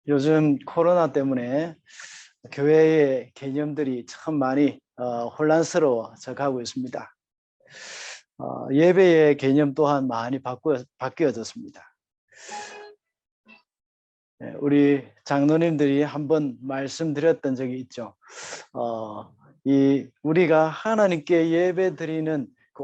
요즘 코로나 때문에 교회의 개념들이 참 많이 혼란스러워져 가고 있습니다. 예배의 개념 또한 많이 바뀌어졌습니다. 우리 장로님들이 한번 말씀드렸던 적이 있죠. 우리가 하나님께 예배 드리는 그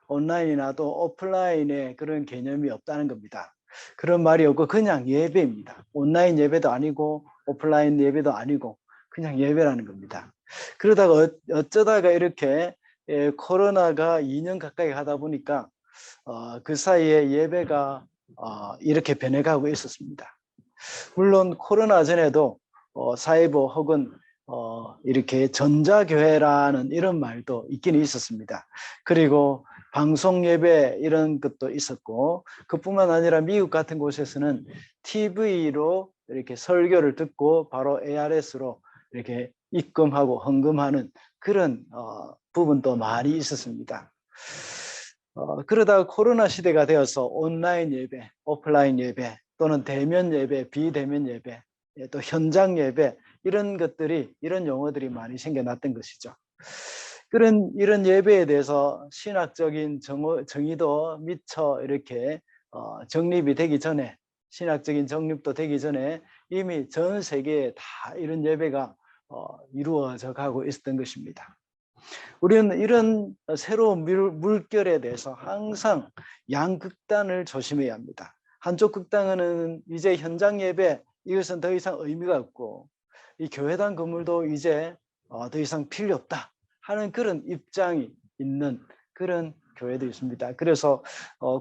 온라인이나 또 오프라인의 그런 개념이 없다는 겁니다. 그런 말이 없고 그냥 예배입니다. 온라인 예배도 아니고 오프라인 예배도 아니고 그냥 예배라는 겁니다. 그러다가 어쩌다가 이렇게 코로나가 2년 가까이 하다 보니까 그 사이에 예배가 이렇게 변해가고 있었습니다. 물론 코로나 전에도 사이버 혹은 이렇게 전자교회라는 이런 말도 있긴 있었습니다. 그리고 방송 예배 이런 것도 있었고, 그뿐만 아니라 미국 같은 곳에서는 TV로 이렇게 설교를 듣고 바로 ARS로 이렇게 입금하고 헌금하는 그런 부분도 많이 있었습니다. 그러다가 코로나 시대가 되어서 온라인 예배, 오프라인 예배 또는 대면 예배, 비대면 예배, 또 현장 예배 이런 용어들이 많이 생겨났던 것이죠. 이런 예배에 대해서 신학적인 정의도 미처 이렇게 정립이 되기 전에, 신학적인 정립도 되기 전에 이미 전 세계에 다 이런 예배가 이루어져 가고 있었던 것입니다. 우리는 이런 새로운 물결에 대해서 항상 양극단을 조심해야 합니다. 한쪽 극단은 이제 현장 예배, 이것은 더 이상 의미가 없고, 이 교회당 건물도 이제 더 이상 필요 없다 하는 그런 입장이 있는 그런 교회도 있습니다. 그래서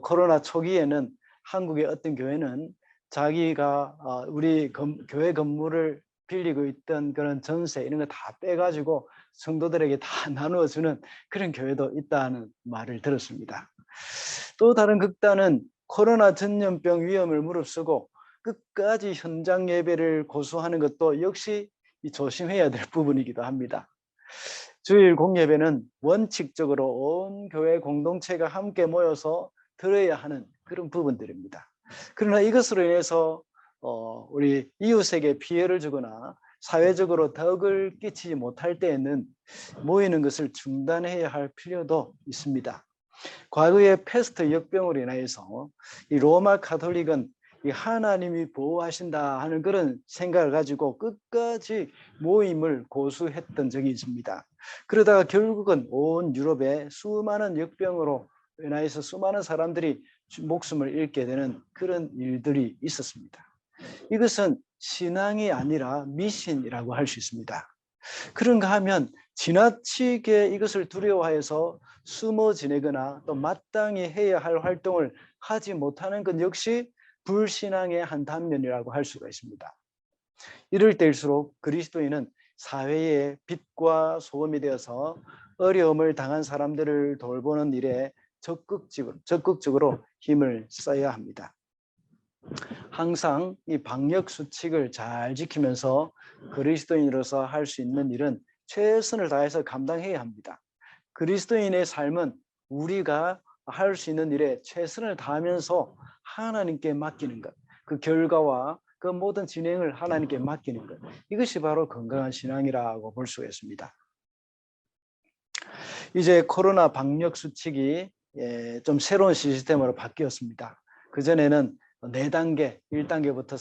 코로나 초기에는 한국의 어떤 교회는 자기가 우리 교회 건물을 빌리고 있던 그런 전세 이런 거 다 빼가지고 성도들에게 다 나누어주는 그런 교회도 있다는 말을 들었습니다. 또 다른 극단은 코로나 전염병 위험을 무릅쓰고 끝까지 현장 예배를 고수하는 것도 역시 조심해야 될 부분이기도 합니다. 주일 공예배는 원칙적으로 온 교회 공동체가 함께 모여서 들어야 하는 그런 부분들입니다. 그러나 이것으로 인해서 우리 이웃에게 피해를 주거나 사회적으로 덕을 끼치지 못할 때에는 모이는 것을 중단해야 할 필요도 있습니다. 과거의 패스트 역병으로 인해서 이 로마 가톨릭은 이 하나님이 보호하신다 하는 그런 생각을 가지고 끝까지 모임을 고수했던 적이 있습니다. 그러다가 결국은 온 유럽에 수많은 역병으로 인해서 수많은 사람들이 목숨을 잃게 되는 그런 일들이 있었습니다. 이것은 신앙이 아니라 미신이라고 할 수 있습니다. 그런가 하면 지나치게 이것을 두려워해서 숨어 지내거나 또 마땅히 해야 할 활동을 하지 못하는 것 역시 불신앙의 한 단면이라고 할 수가 있습니다. 이럴 때일수록 그리스도인은 사회의 빛과 소금이 되어서 어려움을 당한 사람들을 돌보는 일에 적극적으로 힘을 써야 합니다. 항상 이 방역 수칙을 잘 지키면서 그리스도인으로서 할 수 있는 일은 최선을 다해서 감당해야 합니다. 그리스도인의 삶은 우리가 할 수 있는 일에 최선을 다하면서 하나님께 맡기는 것, 그 결과와 그 모든 진행을 하나님께 맡기는 것, 이것이 바로 건강한 신앙이라고 볼 수가 있습니다. 이제 코로나 방역 수칙이 좀 새로운 시스템으로 바뀌었습니다. 그전에는 4단계, 1단계부터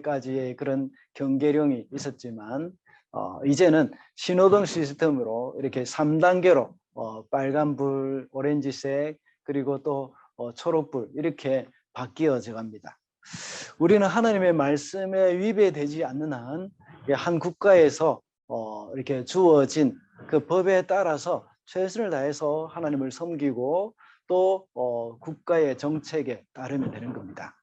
4단계까지의 그런 경계령이 있었지만 이제는 신호등 시스템으로 이렇게 3단계로 빨간불, 오렌지색, 그리고 또 초록불 이렇게 바뀌어져 갑니다. 우리는 하나님의 말씀에 위배되지 않는 한 국가에서 이렇게 주어진 그 법에 따라서 최선을 다해서 하나님을 섬기고 또 국가의 정책에 따르면 되는 겁니다.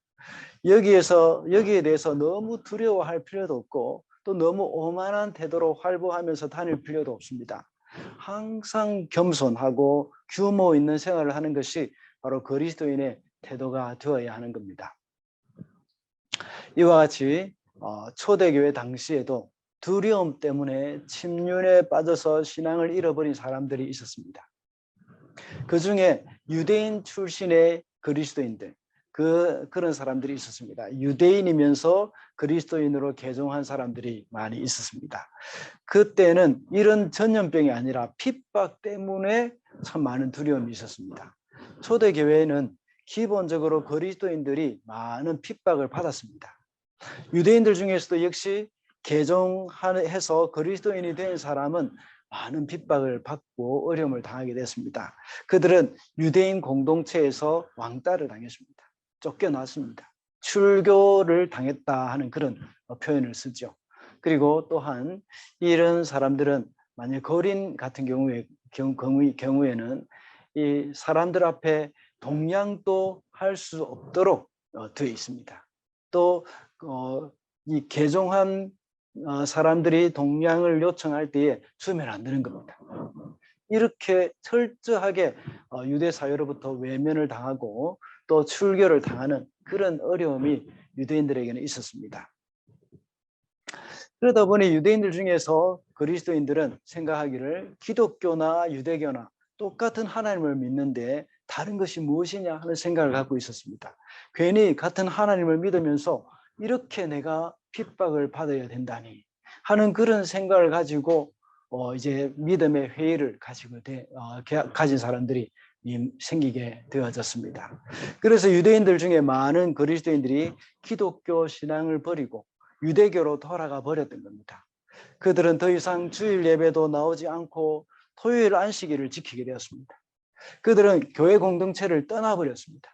여기에 대해서 너무 두려워할 필요도 없고 또 너무 오만한 태도로 활보하면서 다닐 필요도 없습니다. 항상 겸손하고 규모 있는 생활을 하는 것이 바로 그리스도인의 태도가 되어야 하는 겁니다. 이와 같이 초대교회 당시에도 두려움 때문에 침륜에 빠져서 신앙을 잃어버린 사람들이 있었습니다. 그 중에 유대인 출신의 그리스도인들, 그런 사람들이 있었습니다. 유대인이면서 그리스도인으로 개종한 사람들이 많이 있었습니다. 그때는 이런 전염병이 아니라 핍박 때문에 참 많은 두려움이 있었습니다. 초대 교회는 기본적으로 그리스도인들이 많은 핍박을 받았습니다. 유대인들 중에서도 역시 개종해서 그리스도인이 된 사람은 많은 핍박을 받고 어려움을 당하게 됐습니다. 그들은 유대인 공동체에서 왕따를 당했습니다. 쫓겨났습니다. 출교를 당했다 하는 그런 표현을 쓰죠. 그리고 또한 이런 사람들은 만약 거린 같은 경우에는 이 사람들 앞에 동양도 할 수 없도록 되어 있습니다. 또 이 개종한 사람들이 동양을 요청할 때에 주면 안 되는 겁니다. 이렇게 철저하게 유대 사회로부터 외면을 당하고 또 출교를 당하는 그런 어려움이 유대인들에게는 있었습니다. 그러다 보니 유대인들 중에서 그리스도인들은 생각하기를 기독교나 유대교나 똑같은 하나님을 믿는데 다른 것이 무엇이냐 하는 생각을 갖고 있었습니다. 괜히 같은 하나님을 믿으면서 이렇게 내가 핍박을 받아야 된다니 하는 그런 생각을 가지고 이제 믿음의 회의를 가진 사람들이 생기게 되어졌습니다. 그래서 유대인들 중에 많은 그리스도인들이 기독교 신앙을 버리고 유대교로 돌아가 버렸던 겁니다. 그들은 더 이상 주일 예배도 나오지 않고 토요일 안식일을 지키게 되었습니다. 그들은 교회 공동체를 떠나버렸습니다.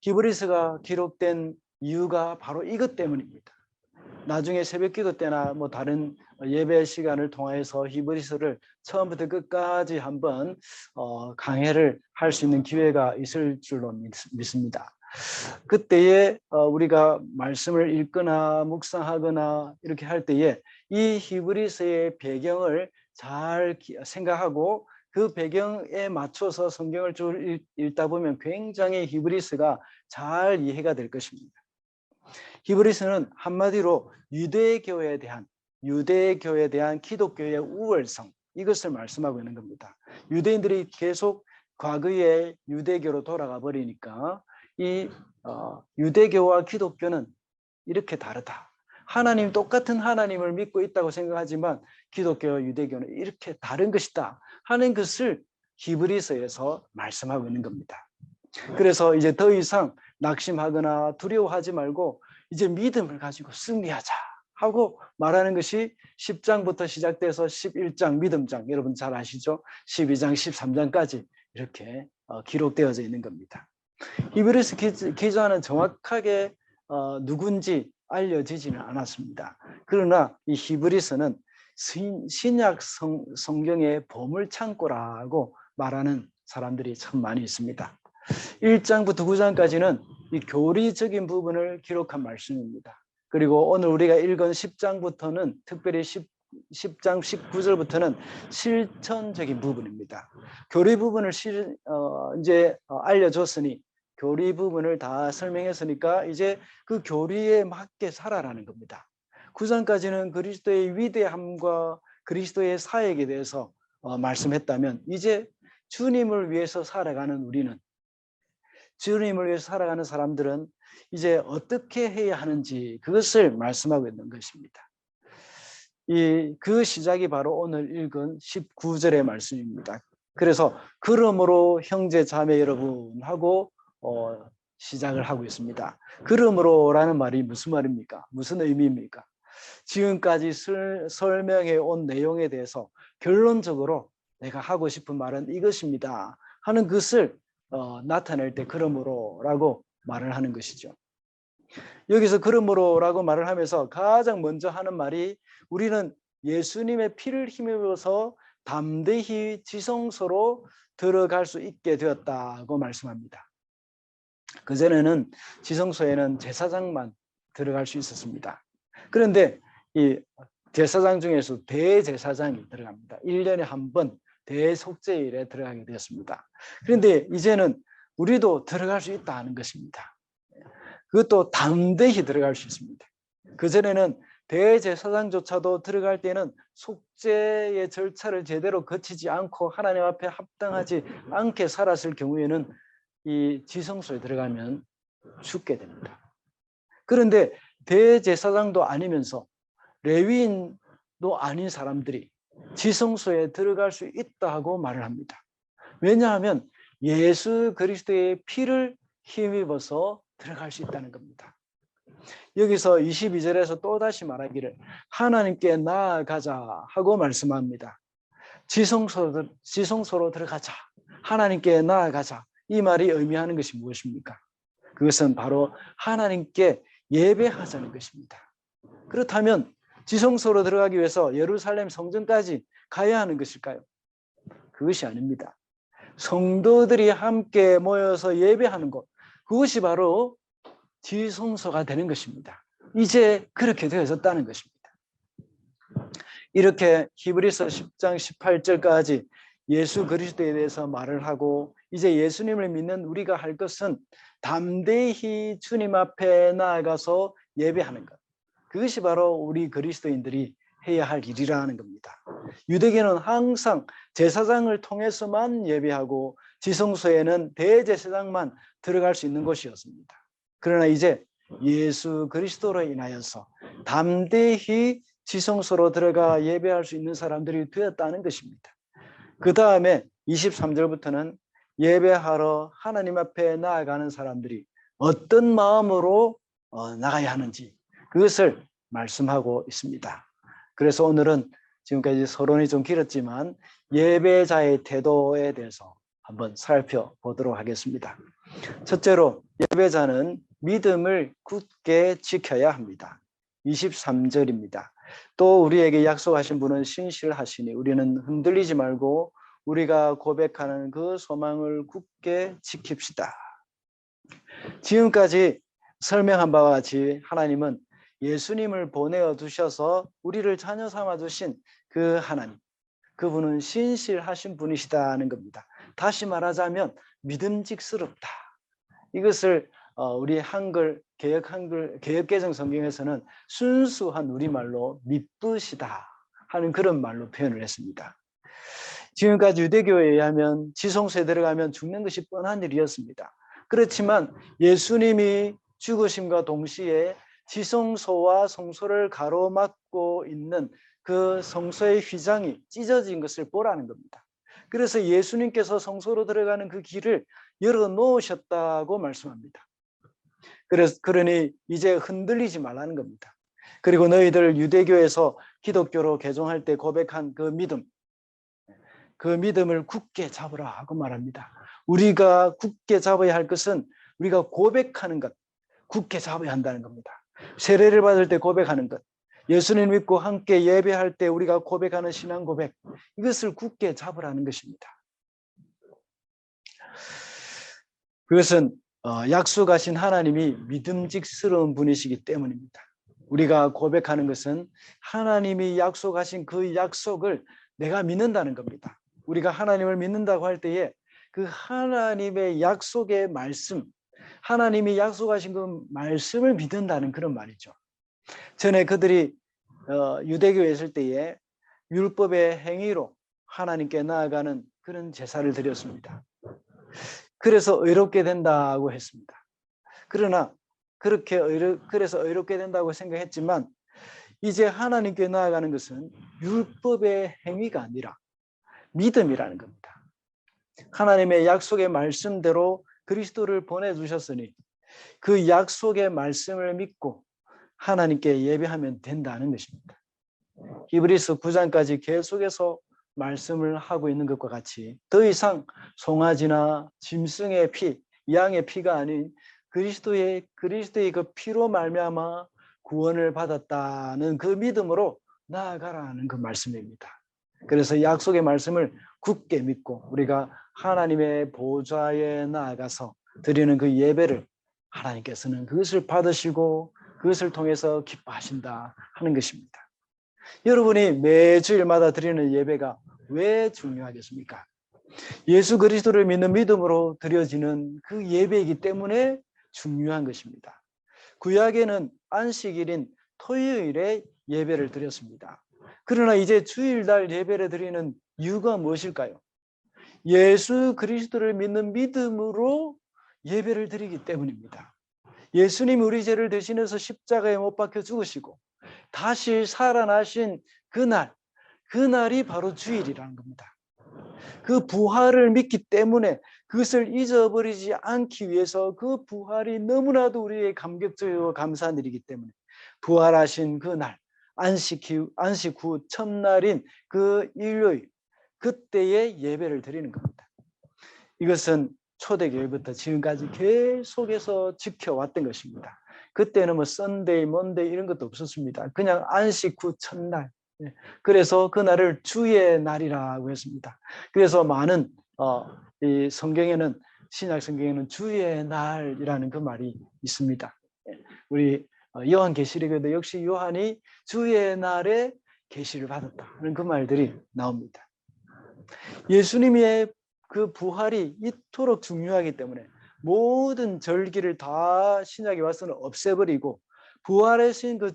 히브리서가 기록된 이유가 바로 이것 때문입니다. 나중에 새벽기도 때나 뭐 다른 예배 시간을 통해서 히브리서를 처음부터 끝까지 한번 강해를 할 수 있는 기회가 있을 줄로 믿습니다. 그때에 우리가 말씀을 읽거나 묵상하거나 이렇게 할 때에 이 히브리서의 배경을 잘 생각하고 그 배경에 맞춰서 성경을 쭉 읽다 보면 굉장히 히브리서가 잘 이해가 될 것입니다. 히브리서는 한마디로 유대교에 대한 기독교의 우월성, 이것을 말씀하고 있는 겁니다. 유대인들이 계속 과거의 유대교로 돌아가 버리니까 이 유대교와 기독교는 이렇게 다르다. 하나님 똑같은 하나님을 믿고 있다고 생각하지만 기독교와 유대교는 이렇게 다른 것이다 하는 것을 히브리서에서 말씀하고 있는 겁니다. 그래서 이제 더 이상 낙심하거나 두려워하지 말고 이제 믿음을 가지고 승리하자 하고 말하는 것이 10장부터 시작돼서 11장 믿음장, 여러분 잘 아시죠? 12장, 13장까지 이렇게 기록되어져 있는 겁니다. 히브리서 기자는 정확하게 누군지 알려지지는 않았습니다. 그러나 이 히브리서는 신약 성경의 보물창고라고 말하는 사람들이 참 많이 있습니다. 1장부터 9장까지는 이 교리적인 부분을 기록한 말씀입니다. 그리고 오늘 우리가 읽은 10장부터는 특별히 10장 19절부터는 실천적인 부분입니다. 교리 부분을 이제 알려줬으니 교리 부분을 다 설명했으니까 이제 그 교리에 맞게 살아라는 겁니다. 9장까지는 그리스도의 위대함과 그리스도의 사역에 대해서 말씀했다면 이제 주님을 위해서 살아가는 우리는, 주님을 위해서 살아가는 사람들은 이제 어떻게 해야 하는지 그것을 말씀하고 있는 것입니다. 그 시작이 바로 오늘 읽은 19절의 말씀입니다. 그래서 그러므로 형제 자매 여러분하고 시작을 하고 있습니다. 그러므로라는 말이 무슨 말입니까? 무슨 의미입니까? 지금까지 설명해 온 내용에 대해서 결론적으로 내가 하고 싶은 말은 이것입니다 하는 것을 나타낼 때 그러므로라고 말을 하는 것이죠. 여기서 그러므로라고 말을 하면서 가장 먼저 하는 말이 우리는 예수님의 피를 힘입어서 담대히 지성소로 들어갈 수 있게 되었다고 말씀합니다. 그전에는 지성소에는 제사장만 들어갈 수 있었습니다. 그런데 이 제사장 중에서 대제사장이 들어갑니다. 1년에 한 번 대속죄일에 들어가게 되었습니다. 그런데 이제는 우리도 들어갈 수 있다는 것입니다. 그것도 담대히 들어갈 수 있습니다. 그전에는 대제사장조차도 들어갈 때는 속죄의 절차를 제대로 거치지 않고 하나님 앞에 합당하지 않게 살았을 경우에는 이 지성소에 들어가면 죽게 됩니다. 그런데 대제사장도 아니면서 레위인도 아닌 사람들이 지성소에 들어갈 수 있다고 말을 합니다. 왜냐하면 예수 그리스도의 피를 힘입어서 들어갈 수 있다는 겁니다. 여기서 22절에서 또다시 말하기를 하나님께 나아가자 하고 말씀합니다. 지성소로 들어가자. 하나님께 나아가자. 이 말이 의미하는 것이 무엇입니까? 그것은 바로 하나님께 예배하자는 것입니다. 그렇다면 지성소로 들어가기 위해서 예루살렘 성전까지 가야 하는 것일까요? 그것이 아닙니다. 성도들이 함께 모여서 예배하는 곳, 그것이 바로 지성소가 되는 것입니다. 이제 그렇게 되어졌다는 것입니다. 이렇게 히브리서 10장 18절까지 예수 그리스도에 대해서 말을 하고 이제 예수님을 믿는 우리가 할 것은 담대히 주님 앞에 나아가서 예배하는 것. 그것이 바로 우리 그리스도인들이 해야 할 일이라는 겁니다. 유대교는 항상 제사장을 통해서만 예배하고 지성소에는 대제사장만 들어갈 수 있는 곳이었습니다. 그러나 이제 예수 그리스도로 인하여서 담대히 지성소로 들어가 예배할 수 있는 사람들이 되었다는 것입니다. 그 다음에 23절부터는 예배하러 하나님 앞에 나아가는 사람들이 어떤 마음으로 나가야 하는지 그것을 말씀하고 있습니다. 그래서 오늘은 지금까지 서론이 좀 길었지만 예배자의 태도에 대해서 한번 살펴보도록 하겠습니다. 첫째로 예배자는 믿음을 굳게 지켜야 합니다. 23절입니다. 또 우리에게 약속하신 분은 신실하시니 우리는 흔들리지 말고 우리가 고백하는 그 소망을 굳게 지킵시다. 지금까지 설명한 바와 같이 하나님은 예수님을 보내어 두셔서 우리를 자녀 삼아 주신 그 하나님, 그분은 신실하신 분이시다는 겁니다. 다시 말하자면 믿음직스럽다. 이것을 우리 개역개정 성경에서는 순수한 우리말로 미쁘시다 하는 그런 말로 표현을 했습니다. 지금까지 유대교에 의하면 지성소에 들어가면 죽는 것이 뻔한 일이었습니다. 그렇지만 예수님이 죽으심과 동시에 지성소와 성소를 가로막고 있는 그 성소의 휘장이 찢어진 것을 보라는 겁니다. 그래서 예수님께서 성소로 들어가는 그 길을 열어놓으셨다고 말씀합니다. 그러니 이제 흔들리지 말라는 겁니다. 그리고 너희들 유대교에서 기독교로 개종할 때 고백한 그 믿음을 굳게 잡으라 하고 말합니다. 우리가 굳게 잡아야 할 것은 우리가 고백하는 것, 굳게 잡아야 한다는 겁니다. 세례를 받을 때 고백하는 것, 예수님 믿고 함께 예배할 때 우리가 고백하는 신앙 고백, 이것을 굳게 잡으라는 것입니다. 그것은 약속하신 하나님이 믿음직스러운 분이시기 때문입니다. 우리가 고백하는 것은 하나님이 약속하신 그 약속을 내가 믿는다는 겁니다. 우리가 하나님을 믿는다고 할 때에 그 하나님의 약속의 말씀, 하나님이 약속하신 그 말씀을 믿는다는 그런 말이죠. 전에 그들이 유대교에 있을 때에 율법의 행위로 하나님께 나아가는 그런 제사를 드렸습니다. 그래서 의롭게 된다고 했습니다. 그러나 그래서 의롭게 된다고 생각했지만 이제 하나님께 나아가는 것은 율법의 행위가 아니라 믿음이라는 겁니다. 하나님의 약속의 말씀대로 그리스도를 보내주셨으니 그 약속의 말씀을 믿고 하나님께 예배하면 된다는 것입니다. 히브리서 9장까지 계속해서 말씀을 하고 있는 것과 같이 더 이상 송아지나 짐승의 피, 양의 피가 아닌 그리스도의 그 피로 말미암아 구원을 받았다는 그 믿음으로 나아가라는 그 말씀입니다. 그래서 약속의 말씀을 굳게 믿고 우리가 하나님의 보좌에 나아가서 드리는 그 예배를 하나님께서는 그것을 받으시고 그것을 통해서 기뻐하신다 하는 것입니다. 여러분이 매주일마다 드리는 예배가 왜 중요하겠습니까? 예수 그리스도를 믿는 믿음으로 드려지는 그 예배이기 때문에 중요한 것입니다. 구약에는 안식일인 토요일에 예배를 드렸습니다. 그러나 이제 주일날 예배를 드리는 이유가 무엇일까요? 예수 그리스도를 믿는 믿음으로 예배를 드리기 때문입니다. 예수님이 우리 죄를 대신해서 십자가에 못 박혀 죽으시고 다시 살아나신 그날이 바로 주일이라는 겁니다. 그 부활을 믿기 때문에 그것을 잊어버리지 않기 위해서 그 부활이 너무나도 우리의 감격적이고 감사한 일이기 때문에 부활하신 그날, 안식 후 첫날인 그 일요일, 그때에 예배를 드리는 겁니다. 이것은 초대교회부터 지금까지 계속해서 지켜왔던 것입니다. 그때는 뭐 썬데이, 먼데이 이런 것도 없었습니다. 그냥 안식 후 첫날. 그래서 그날을 주의 날이라고 했습니다. 그래서 많은 이 성경에는, 신약 성경에는 주의 날이라는 그 말이 있습니다. 우리 요한계시록에도 역시 요한이 주의 날에 계시를 받았다는 그 말들이 나옵니다. 예수님의 그 부활이 이토록 중요하기 때문에 모든 절기를 다 신약에 와서는 없애버리고 부활하신 그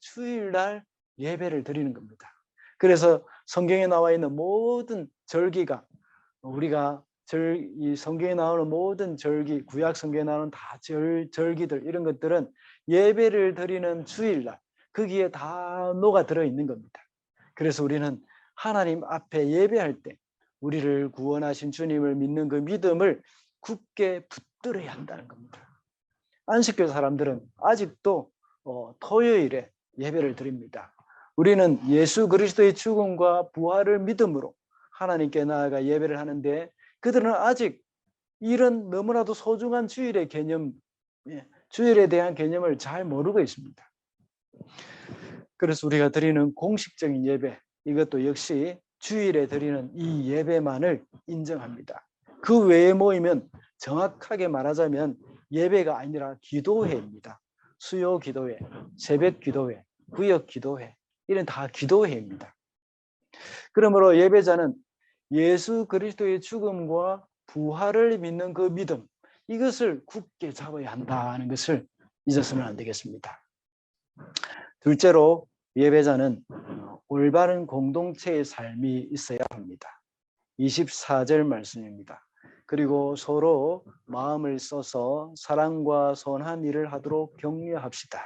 주일날 예배를 드리는 겁니다. 그래서 성경에 나와 있는 모든 절기가, 우리가 이 성경에 나오는 모든 절기, 구약 성경에 나오는 다 절기들, 이런 것들은 예배를 드리는 주일날 거기에 다 녹아 들어 있는 겁니다. 그래서 우리는 하나님 앞에 예배할 때 우리를 구원하신 주님을 믿는 그 믿음을 굳게 붙들어야 한다는 겁니다. 안식교 사람들은 아직도 토요일에 예배를 드립니다. 우리는 예수 그리스도의 죽음과 부활을 믿음으로 하나님께 나아가 예배를 하는데, 그들은 아직 이런 너무나도 소중한 주일의 개념, 주일에 대한 개념을 잘 모르고 있습니다. 그래서 우리가 드리는 공식적인 예배, 이것도 역시 주일에 드리는 이 예배만을 인정합니다. 그 외에 모이면 정확하게 말하자면 예배가 아니라 기도회입니다. 수요 기도회, 새벽 기도회, 구역 기도회, 이런 다 기도회입니다. 그러므로 예배자는 예수 그리스도의 죽음과 부활을 믿는 그 믿음, 이것을 굳게 잡아야 한다는 것을 잊어서는 안 되겠습니다. 둘째로 예배자는 올바른 공동체의 삶이 있어야 합니다. 24절 말씀입니다. 그리고 서로 마음을 써서 사랑과 선한 일을 하도록 격려합시다.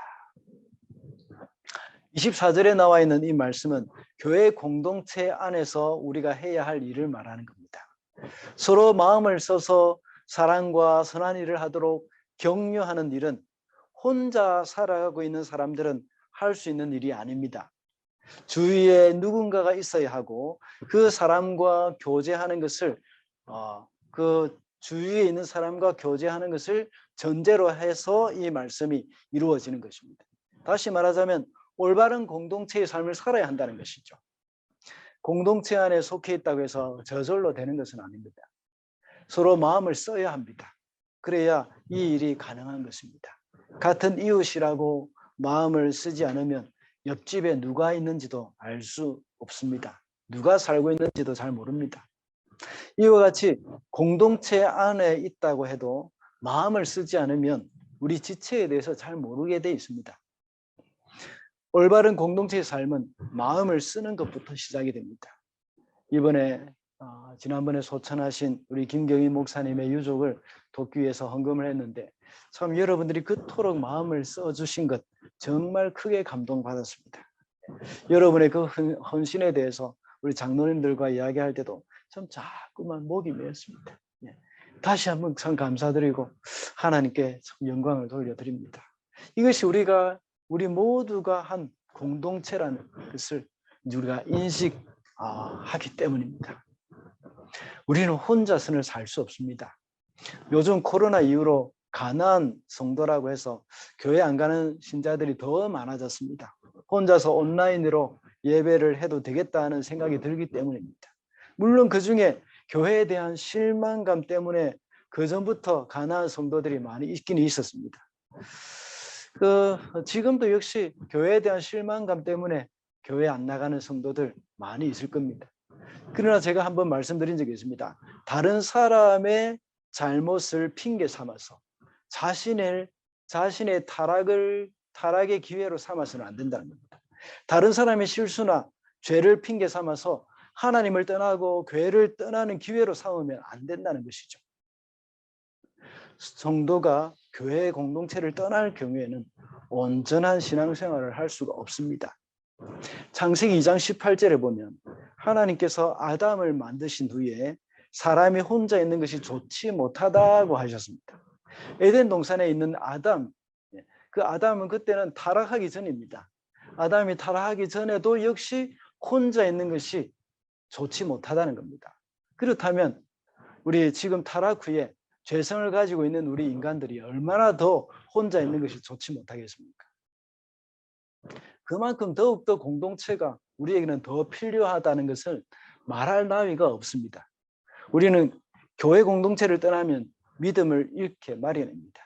24절에 나와 있는 이 말씀은 교회 공동체 안에서 우리가 해야 할 일을 말하는 겁니다. 서로 마음을 써서 사랑과 선한 일을 하도록 격려하는 일은 혼자 살아가고 있는 사람들은 할 수 있는 일이 아닙니다. 주위에 누군가가 있어야 하고 그 사람과 교제하는 것을 그 주위에 있는 사람과 교제하는 것을 전제로 해서 이 말씀이 이루어지는 것입니다. 다시 말하자면 올바른 공동체의 삶을 살아야 한다는 것이죠. 공동체 안에 속해 있다고 해서 저절로 되는 것은 아닙니다. 서로 마음을 써야 합니다. 그래야 이 일이 가능한 것입니다. 같은 이웃이라고 마음을 쓰지 않으면 옆집에 누가 있는지도 알 수 없습니다. 누가 살고 있는지도 잘 모릅니다. 이와 같이 공동체 안에 있다고 해도 마음을 쓰지 않으면 우리 지체에 대해서 잘 모르게 돼 있습니다. 올바른 공동체의 삶은 마음을 쓰는 것부터 시작이 됩니다. 지난번에 소천하신 우리 김경희 목사님의 유족을 돕기 위해서 헌금을 했는데, 참 여러분들이 그토록 마음을 써주신 것 정말 크게 감동받았습니다. 여러분의 그 헌신에 대해서 우리 장로님들과 이야기할 때도 참 자꾸만 목이 메었습니다. 다시 한번 참 감사드리고 하나님께 참 영광을 돌려드립니다. 이것이 우리 모두가 한 공동체라는 것을 우리가 인식하기 때문입니다. 우리는 혼자서는 살 수 없습니다. 요즘 코로나 이후로 가난한 성도라고 해서 교회 안 가는 신자들이 더 많아졌습니다. 혼자서 온라인으로 예배를 해도 되겠다는 생각이 들기 때문입니다. 물론 그중에 교회에 대한 실망감 때문에 그전부터 가난한 성도들이 많이 있긴 있었습니다. 지금도 역시 교회에 대한 실망감 때문에 교회 안 나가는 성도들 많이 있을 겁니다. 그러나 제가 한번 말씀드린 적이 있습니다. 다른 사람의 잘못을 핑계 삼아서 자신의 타락의 기회로 삼아서는 안 된다는 겁니다. 다른 사람의 실수나 죄를 핑계 삼아서 하나님을 떠나고 교회를 떠나는 기회로 삼으면 안 된다는 것이죠. 성도가 교회 공동체를 떠날 경우에는 온전한 신앙생활을 할 수가 없습니다. 창세기 2장 18절에 보면 하나님께서 아담을 만드신 후에 사람이 혼자 있는 것이 좋지 못하다고 하셨습니다. 에덴 동산에 있는 아담, 그 아담은 그때는 타락하기 전입니다. 아담이 타락하기 전에도 역시 혼자 있는 것이 좋지 못하다는 겁니다. 그렇다면 우리 지금 타락 후에 죄성을 가지고 있는 우리 인간들이 얼마나 더 혼자 있는 것이 좋지 못하겠습니까? 그만큼 더욱더 공동체가 우리에게는 더 필요하다는 것을 말할 나위가 없습니다. 우리는 교회 공동체를 떠나면 믿음을 잃게 마련입니다.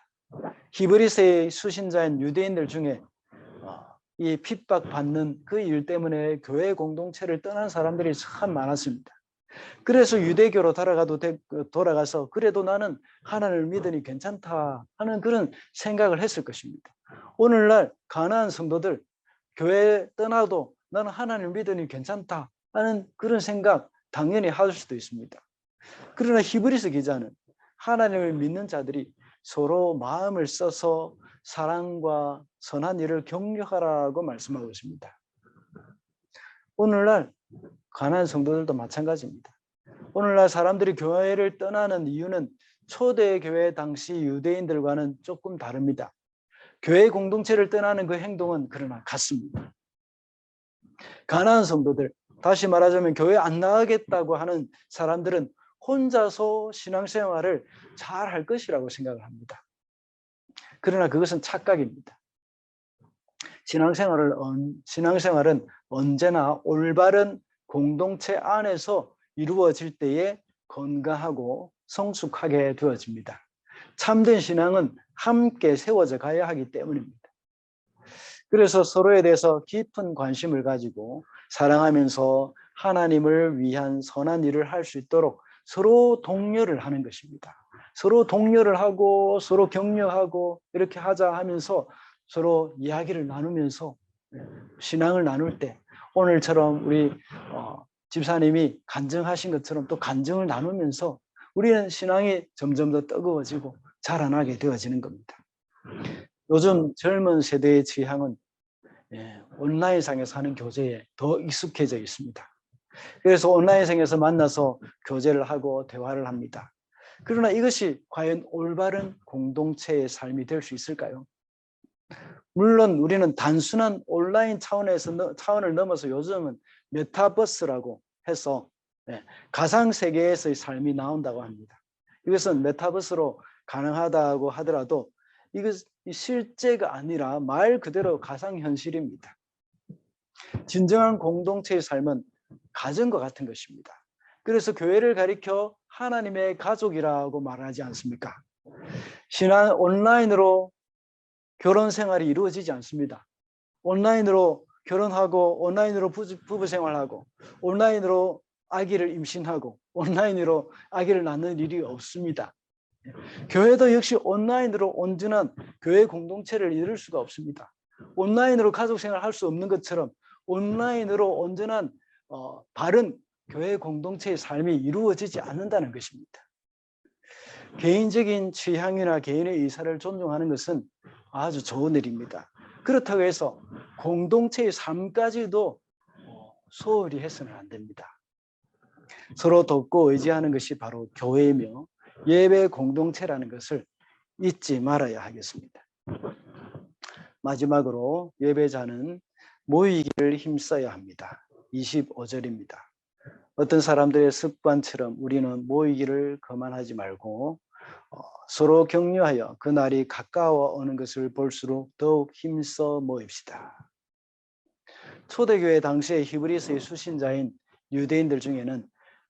히브리서의 수신자인 유대인들 중에 이 핍박받는 그 일 때문에 교회 공동체를 떠난 사람들이 참 많았습니다. 그래서 유대교로 돌아가서 그래도 나는 하나님을 믿으니 괜찮다 하는 그런 생각을 했을 것입니다. 오늘날 가나안 성도들 교회 떠나도 나는 하나님을 믿으니 괜찮다 하는 그런 생각 당연히 할 수도 있습니다. 그러나 히브리서 기자는 하나님을 믿는 자들이 서로 마음을 써서 사랑과 선한 일을 격려하라고 말씀하고 있습니다. 오늘날 가나안 성도들도 마찬가지입니다. 오늘날 사람들이 교회를 떠나는 이유는 초대교회 당시 유대인들과는 조금 다릅니다. 교회 공동체를 떠나는 그 행동은 그러나 같습니다. 가나안 성도들, 다시 말하자면 교회 안 나가겠다고 하는 사람들은 혼자서 신앙생활을 잘 할 것이라고 생각을 합니다. 그러나 그것은 착각입니다. 신앙생활은 언제나 올바른 공동체 안에서 이루어질 때에 건강하고 성숙하게 되어집니다. 참된 신앙은 함께 세워져 가야 하기 때문입니다. 그래서 서로에 대해서 깊은 관심을 가지고 사랑하면서 하나님을 위한 선한 일을 할 수 있도록 서로 독려를 하는 것입니다. 서로 독려를 하고 서로 격려하고 이렇게 하자 하면서 서로 이야기를 나누면서 신앙을 나눌 때 오늘처럼 우리 집사님이 간증하신 것처럼 또 간증을 나누면서 우리는 신앙이 점점 더 뜨거워지고 자라나게 되어지는 겁니다. 요즘 젊은 세대의 취향은 온라인상에서 하는 교제에 더 익숙해져 있습니다. 그래서 온라인상에서 만나서 교제를 하고 대화를 합니다. 그러나 이것이 과연 올바른 공동체의 삶이 될 수 있을까요? 물론 우리는 단순한 온라인 차원을 넘어서 요즘은 메타버스라고 해서 가상세계에서의 삶이 나온다고 합니다. 이것은 메타버스로 가능하다고 하더라도 이것이 실제가 아니라 말 그대로 가상현실입니다. 진정한 공동체의 삶은 가정과 같은 것입니다. 그래서 교회를 가리켜 하나님의 가족이라고 말하지 않습니까? 온라인으로 결혼 생활이 이루어지지 않습니다. 온라인으로 결혼하고 온라인으로 부부 생활하고 온라인으로 아기를 임신하고 온라인으로 아기를 낳는 일이 없습니다. 교회도 역시 온라인으로 온전한 교회 공동체를 이룰 수가 없습니다. 온라인으로 가족 생활을 할 수 없는 것처럼 온라인으로 온전한 바른 교회 공동체의 삶이 이루어지지 않는다는 것입니다. 개인적인 취향이나 개인의 의사를 존중하는 것은 아주 좋은 일입니다. 그렇다고 해서 공동체의 삶까지도 소홀히 해서는 안 됩니다. 서로 돕고 의지하는 것이 바로 교회이며 예배 공동체라는 것을 잊지 말아야 하겠습니다. 마지막으로 예배자는 모이기를 힘써야 합니다. 25절입니다. 어떤 사람들의 습관처럼 우리는 모이기를 그만하지 말고 서로 격려하여 그 날이 가까워 오는 것을 볼수록 더욱 힘써 모입시다. 초대교회 당시의 히브리서의 수신자인 유대인들 중에는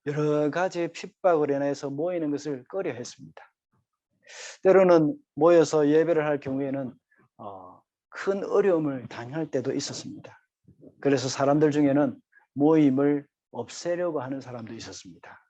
여러 가지 핍박을 인해서 모이는 것을 꺼려했습니다. 때로는 모여서 예배를 할 경우에는 큰 어려움을 당할 때도 있었습니다. 그래서 사람들 중에는 모임을 없애려고 하는 사람도 있었습니다.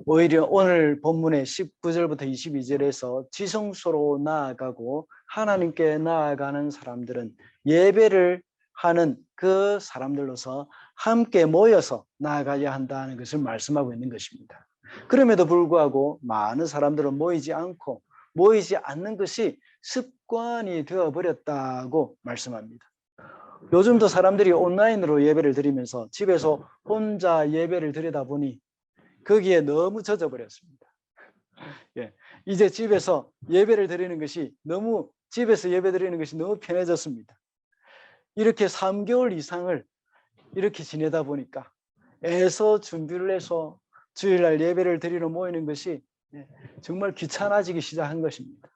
오히려 오늘 본문의 19절부터 22절에서 지성소로 나아가고 하나님께 나아가는 사람들은 예배를 하는 그 사람들로서 함께 모여서 나아가야 한다는 것을 말씀하고 있는 것입니다. 그럼에도 불구하고 많은 사람들은 모이지 않고 모이지 않는 것이 습관이 되어버렸다고 말씀합니다. 요즘도 사람들이 온라인으로 예배를 드리면서 집에서 혼자 예배를 드리다 보니 거기에 너무 젖어버렸습니다. 예, 이제 집에서 예배를 드리는 것이 집에서 예배 드리는 것이 너무 편해졌습니다. 이렇게 3개월 이상을 이렇게 지내다 보니까 애서 준비를 해서 주일날 예배를 드리러 모이는 것이 정말 귀찮아지기 시작한 것입니다.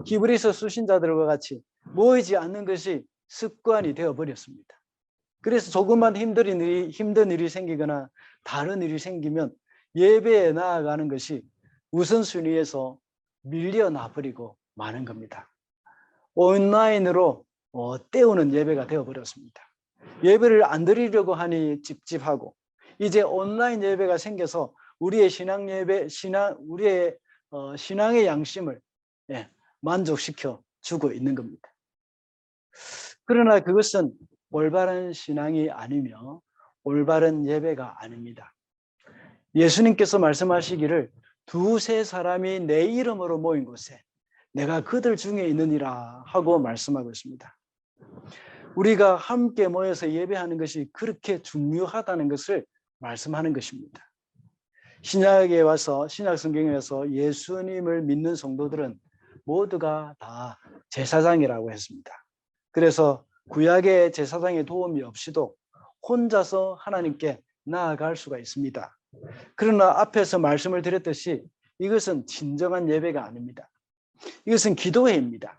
히브리서 수신자들과 같이 모이지 않는 것이 습관이 되어버렸습니다. 그래서 조금만 힘든 일이 생기거나 다른 일이 생기면 예배에 나아가는 것이 우선순위에서 밀려나버리고 마는 겁니다. 온라인으로 때우는 예배가 되어버렸습니다. 예배를 안 드리려고 하니 찝찝하고 이제 온라인 예배가 생겨서 우리의 신앙의 양심을 만족시켜 주고 있는 겁니다. 그러나 그것은 올바른 신앙이 아니며 올바른 예배가 아닙니다. 예수님께서 말씀하시기를 두세 사람이 내 이름으로 모인 곳에 내가 그들 중에 있느니라 하고 말씀하고 있습니다. 우리가 함께 모여서 예배하는 것이 그렇게 중요하다는 것을 말씀하는 것입니다. 신약에 와서 신약 성경에 와서 예수님을 믿는 성도들은 모두가 다 제사장이라고 했습니다. 그래서 구약의 제사장의 도움이 없이도 혼자서 하나님께 나아갈 수가 있습니다. 그러나 앞에서 말씀을 드렸듯이 이것은 진정한 예배가 아닙니다. 이것은 기도회입니다.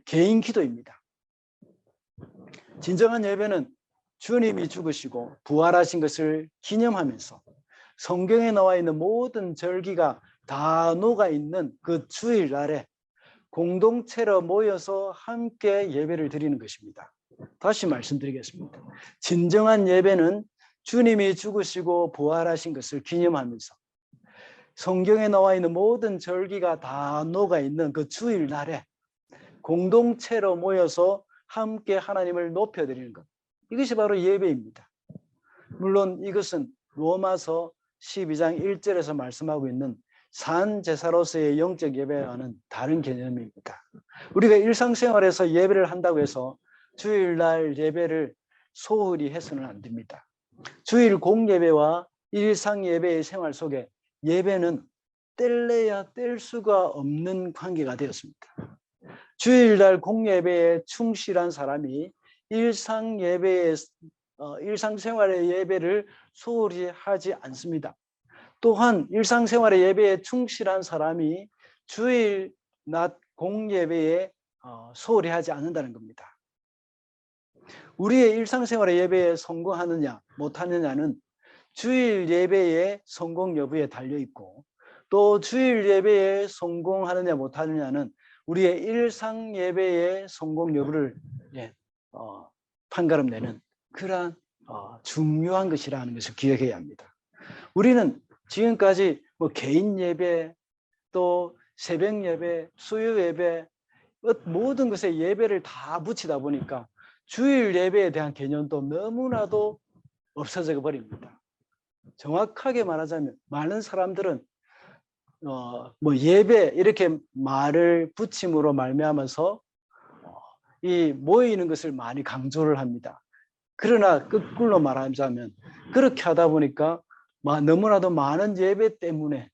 개인 기도입니다. 진정한 예배는 주님이 죽으시고 부활하신 것을 기념하면서 성경에 나와 있는 모든 절기가 다 녹아있는 그 주일날에 공동체로 모여서 함께 예배를 드리는 것입니다. 다시 말씀드리겠습니다. 진정한 예배는 주님이 죽으시고 부활하신 것을 기념하면서 성경에 나와 있는 모든 절기가 다 녹아있는 그 주일날에 공동체로 모여서 함께 하나님을 높여드리는 것. 이것이 바로 예배입니다. 물론 이것은 로마서 12장 1절에서 말씀하고 있는 산제사로서의 영적 예배와는 다른 개념입니다. 우리가 일상생활에서 예배를 한다고 해서 주일날 예배를 소홀히 해서는 안 됩니다. 주일 공예배와 일상 예배의 생활 속에 예배는 뗄래야 뗄 수가 없는 관계가 되었습니다. 주일날 공예배에 충실한 사람이 일상생활의 예배를 소홀히 하지 않습니다. 또한 일상생활의 예배에 충실한 사람이 주일 낮 공예배에 소홀히 하지 않는다는 겁니다. 우리의 일상생활의 예배에 성공하느냐 못하느냐는 주일 예배의 성공 여부에 달려있고 또 주일 예배에 성공하느냐 못하느냐는 우리의 일상 예배의 성공 여부를 판가름내는 그러한 중요한 것이라는 것을 기억해야 합니다. 우리는 지금까지 개인 예배 또 새벽 예배, 수요 예배 모든 것에 예배를 다 붙이다 보니까 주일 예배에 대한 개념도 너무나도 없어져 버립니다. 정확하게 말하자면 많은 사람들은 예배 이렇게 말을 붙임으로 말미암아서 이 모이는 것을 많이 강조를 합니다. 그러나 거꾸로 말하자면 그렇게 하다 보니까 너무나도 많은 예배 때문에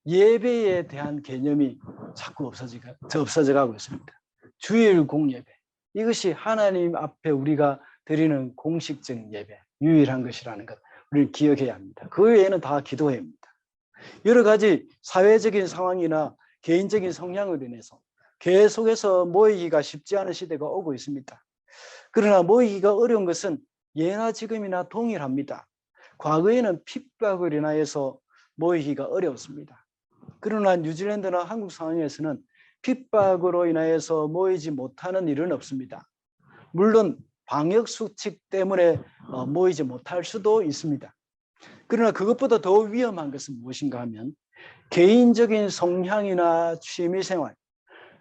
예배에 대한 개념이 자꾸 없어져 가고 있습니다. 주일 공예배 이것이 하나님 앞에 우리가 드리는 공식적 예배 유일한 것이라는 것 우리는 기억해야 합니다. 그 외에는 다 기도회입니다. 여러 가지 사회적인 상황이나 개인적인 성향으로 인해서 계속해서 모이기가 쉽지 않은 시대가 오고 있습니다. 그러나 모이기가 어려운 것은 예나 지금이나 동일합니다. 과거에는 핍박을 인하여서 모이기가 어려웠습니다. 그러나 뉴질랜드나 한국 상황에서는 핍박으로 인하여서 모이지 못하는 일은 없습니다. 물론 방역 수칙 때문에 모이지 못할 수도 있습니다. 그러나 그것보다 더 위험한 것은 무엇인가 하면 개인적인 성향이나 취미생활,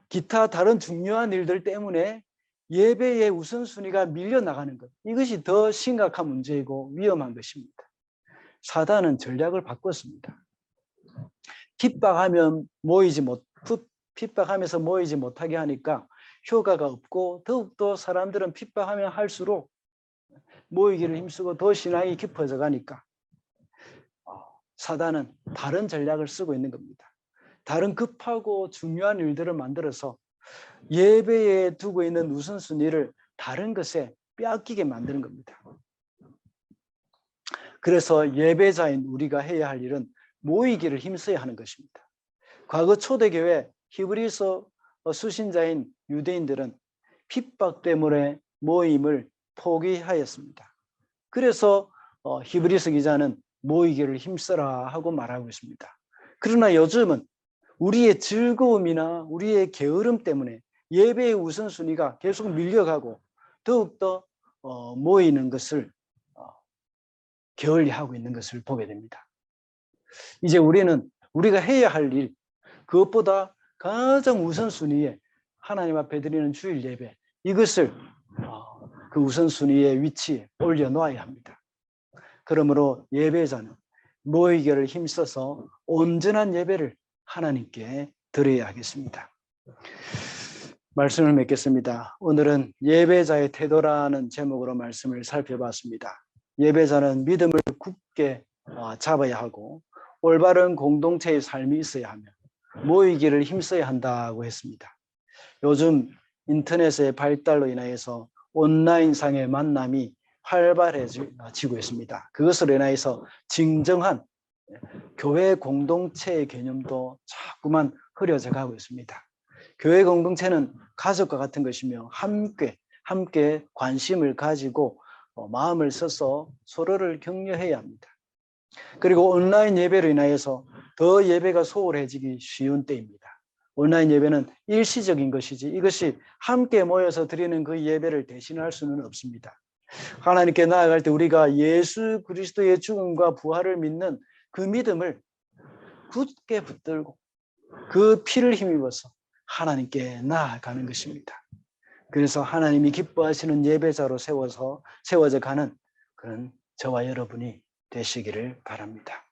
기타 다른 중요한 일들 때문에 예배의 우선순위가 밀려나가는 것. 이것이 더 심각한 문제이고 위험한 것입니다. 사단은 전략을 바꿨습니다. 핍박하면 핍박하면서 모이지 못하게 하니까 효과가 없고, 더욱더 사람들은 핍박하면 할수록 모이기를 힘쓰고 더 신앙이 깊어져 가니까 사단은 다른 전략을 쓰고 있는 겁니다. 다른 급하고 중요한 일들을 만들어서 예배에 두고 있는 우선순위를 다른 것에 빼앗기게 만드는 겁니다. 그래서 예배자인 우리가 해야 할 일은 모이기를 힘써야 하는 것입니다. 과거 초대교회 히브리서 수신자인 유대인들은 핍박 때문에 모임을 포기하였습니다. 그래서 히브리서 기자는 모이기를 힘써라 하고 말하고 있습니다. 그러나 요즘은 우리의 즐거움이나 우리의 게으름 때문에 예배의 우선순위가 계속 밀려가고 더욱더 모이는 것을 게을리하고 있는 것을 보게 됩니다. 이제 우리가 해야 할 일, 그것보다 가장 우선순위에 하나님 앞에 드리는 주일 예배, 이것을 그 우선순위의 위치에 올려놓아야 합니다. 그러므로 예배자는 모이기를 힘써서 온전한 예배를 하나님께 드려야 하겠습니다. 말씀을 맺겠습니다. 오늘은 예배자의 태도라는 제목으로 말씀을 살펴봤습니다. 예배자는 믿음을 굳게 잡아야 하고 올바른 공동체의 삶이 있어야 하며 모이기를 힘써야 한다고 했습니다. 요즘 인터넷의 발달로 인하여서 온라인상의 만남이 활발해지고 있습니다. 그것으로 인하여서 진정한 교회 공동체의 개념도 자꾸만 흐려져 가고 있습니다. 교회 공동체는 가족과 같은 것이며 함께 관심을 가지고 마음을 써서 서로를 격려해야 합니다. 그리고 온라인 예배로 인하여서 더 예배가 소홀해지기 쉬운 때입니다. 온라인 예배는 일시적인 것이지 이것이 함께 모여서 드리는 그 예배를 대신할 수는 없습니다. 하나님께 나아갈 때 우리가 예수 그리스도의 죽음과 부활을 믿는 그 믿음을 굳게 붙들고 그 피를 힘입어서 하나님께 나아가는 것입니다. 그래서 하나님이 기뻐하시는 예배자로 세워져 가는 그런 저와 여러분이 되시기를 바랍니다.